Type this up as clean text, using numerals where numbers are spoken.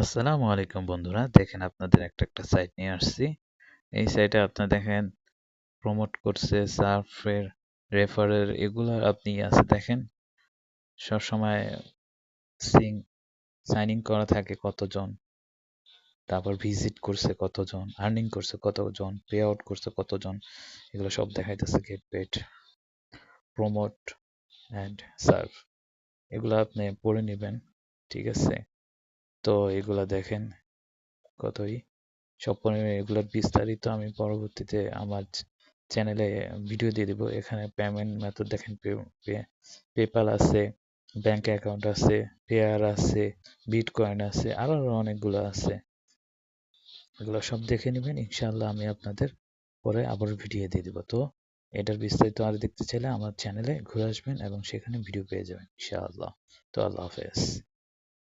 আসসালামু আলাইকুম বন্ধুরা, দেখেন আপনাদের একটা সাইট নিয়ে আসছি। এই সাইটে আপনার দেখেন প্রমোট করছে সার্ফের, রেফারের, এগুলো আপনি আছে দেখেন সবসময় সিং সাইন ইন করা থাকে কতজন, তারপর ভিজিট করছে কতজন, আর্নিং করছে কতজন, পে আউট করছে কতজন, এগুলো সব দেখাইতেছে। Get paid, promote and serve, এগুলো আপনি পড়ে নেবেন, ঠিক আছে? তো এগুলা দেখেন কতই সব এগুলোর বিস্তারিত আমি পরবর্তীতে আমার চ্যানেলে ভিডিও দিয়ে দিব। এখানে পেমেন্ট মেথড দেখেন, পেপাল আছে, ব্যাংক অ্যাকাউন্ট আছে, পেয়ার আছে, বিটকয়েন আছে, আরো অনেকগুলো আছে। এগুলো সব দেখে নেবেন, ইনশাআল্লাহ আমি আপনাদের পরে আবার ভিডিও দিয়ে দিব। তো এটার বিস্তারিত আর দেখতে চাইলে আমার চ্যানেলে ঘুরে আসবেন এবং সেখানে ভিডিও পেয়ে যাবেন ইনশাআল্লাহ। তো আল্লাহ হাফেজ।